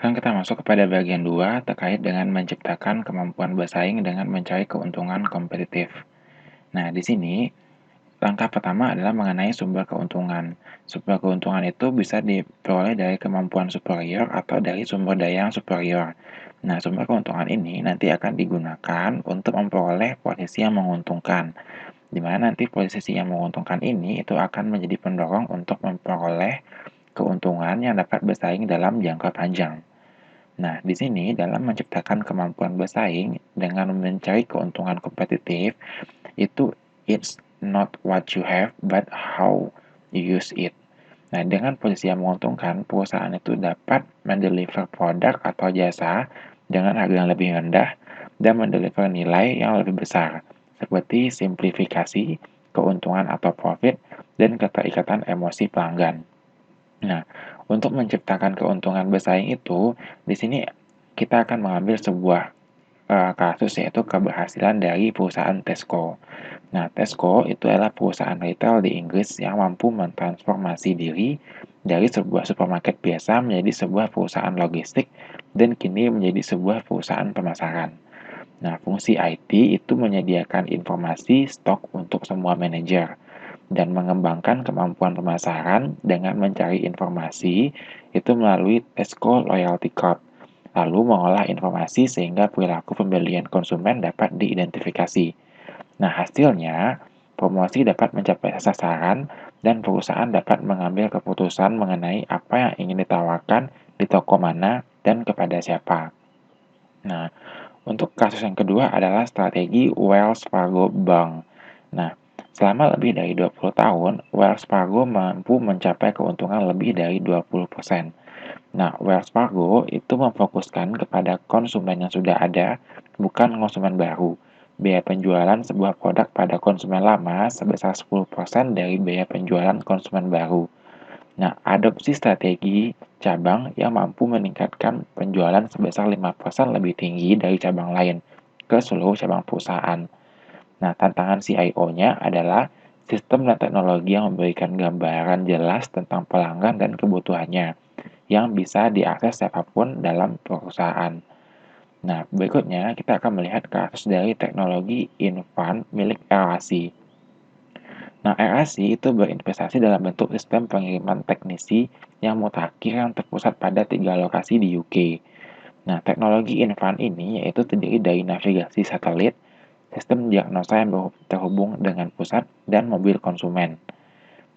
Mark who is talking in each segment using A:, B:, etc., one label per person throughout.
A: Sekarang kita masuk kepada bagian 2 terkait dengan menciptakan kemampuan bersaing dengan mencari keuntungan kompetitif. Nah, di sini langkah pertama adalah mengenai sumber keuntungan. Sumber keuntungan itu bisa diperoleh dari kemampuan superior atau dari sumber daya yang superior. Nah, sumber keuntungan ini nanti akan digunakan untuk memperoleh posisi yang menguntungkan. Di mana nanti posisi yang menguntungkan ini itu akan menjadi pendorong untuk memperoleh keuntungan yang dapat bersaing dalam jangka panjang. Nah, di sini dalam menciptakan kemampuan bersaing dengan mencari keuntungan kompetitif, itu it's not what you have, but how you use it. Nah, dengan posisi yang menguntungkan, perusahaan itu dapat mendeliver produk atau jasa dengan harga yang lebih rendah dan mendeliver nilai yang lebih besar, seperti simplifikasi, keuntungan atau profit, dan keterikatan emosi pelanggan. Nah, untuk menciptakan keuntungan bersaing itu, di sini kita akan mengambil sebuah kasus yaitu keberhasilan dari perusahaan Tesco. Nah, Tesco itu adalah perusahaan retail di Inggris yang mampu mentransformasi diri dari sebuah supermarket biasa menjadi sebuah perusahaan logistik dan kini menjadi sebuah perusahaan pemasaran. Nah, fungsi IT itu menyediakan informasi stok untuk semua manajer dan mengembangkan kemampuan pemasaran dengan mencari informasi itu melalui Tesco Loyalty Card, lalu mengolah informasi sehingga perilaku pembelian konsumen dapat diidentifikasi. Nah, hasilnya, promosi dapat mencapai sasaran dan perusahaan dapat mengambil keputusan mengenai apa yang ingin ditawarkan di toko mana dan kepada siapa. Nah, untuk kasus yang kedua adalah strategi Wells Fargo Bank. Nah, selama lebih dari 20 tahun, Wells Fargo mampu mencapai keuntungan lebih dari 20%. Nah, Wells Fargo itu memfokuskan kepada konsumen yang sudah ada, bukan konsumen baru. Biaya penjualan sebuah produk pada konsumen lama sebesar 10% dari biaya penjualan konsumen baru. Nah, adopsi strategi cabang yang mampu meningkatkan penjualan sebesar 5% lebih tinggi dari cabang lain ke seluruh cabang perusahaan. Nah, tantangan CIO-nya adalah sistem dan teknologi yang memberikan gambaran jelas tentang pelanggan dan kebutuhannya yang bisa diakses siapapun dalam perusahaan. Nah, berikutnya kita akan melihat kasus dari teknologi infan milik LAC. Nah, LAC itu berinvestasi dalam bentuk sistem pengiriman teknisi yang mutakhir yang terpusat pada 3 lokasi di UK. Nah, teknologi infan ini yaitu terdiri dari navigasi satelit, sistem diagnosa yang terhubung dengan pusat, dan mobil konsumen.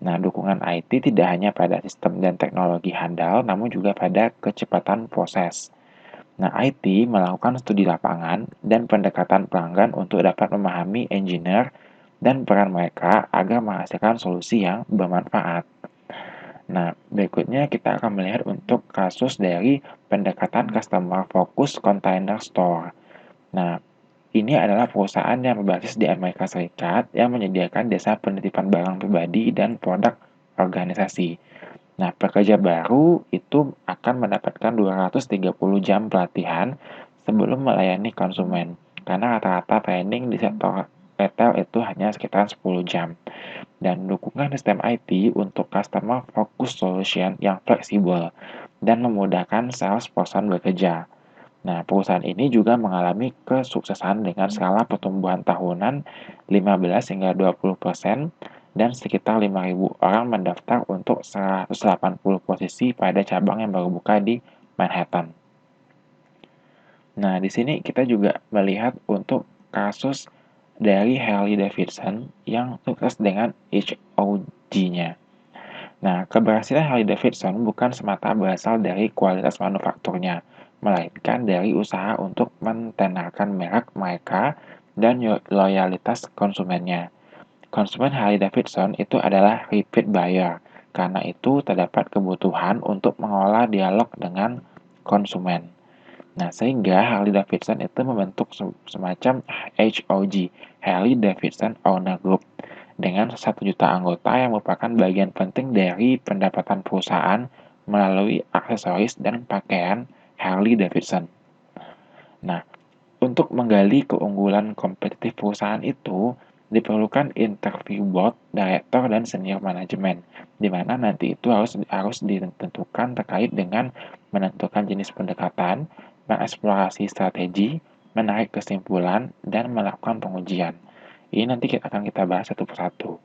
A: Nah, dukungan IT tidak hanya pada sistem dan teknologi handal, namun juga pada kecepatan proses. Nah, IT melakukan studi lapangan dan pendekatan pelanggan untuk dapat memahami engineer dan peran mereka agar menghasilkan solusi yang bermanfaat. Nah, berikutnya kita akan melihat untuk kasus dari pendekatan customer focus container store. Nah, ini adalah perusahaan yang berbasis di Amerika Serikat yang menyediakan jasa penitipan barang pribadi dan produk organisasi. Nah, pekerja baru itu akan mendapatkan 230 jam pelatihan sebelum melayani konsumen, karena rata-rata training di sektor retail itu hanya sekitar 10 jam. Dan dukungan sistem IT untuk customer focus solution yang fleksibel dan memudahkan salesperson bekerja. Nah, perusahaan ini juga mengalami kesuksesan dengan skala pertumbuhan tahunan 15 hingga 20% dan sekitar 5.000 orang mendaftar untuk 180 posisi pada cabang yang baru buka di Manhattan. Nah, di sini kita juga melihat untuk kasus dari Harley Davidson yang sukses dengan HOG-nya. Nah, keberhasilan Harley Davidson bukan semata berasal dari kualitas manufakturnya, melainkan dari usaha untuk mentenarkan merek mereka dan loyalitas konsumennya. Konsumen Harley Davidson itu adalah repeat buyer, karena itu terdapat kebutuhan untuk mengolah dialog dengan konsumen. Nah, sehingga Harley Davidson itu membentuk semacam HOG, Harley Davidson Owner Group, dengan 1 juta anggota yang merupakan bagian penting dari pendapatan perusahaan melalui aksesoris dan pakaian Harley Davidson. Nah, untuk menggali keunggulan kompetitif perusahaan itu, Diperlukan interview board, direktur, dan senior manajemen, di mana nanti itu harus ditentukan terkait dengan menentukan jenis pendekatan, mengeksplorasi strategi, menarik kesimpulan, dan melakukan pengujian. Ini nanti akan kita bahas satu persatu.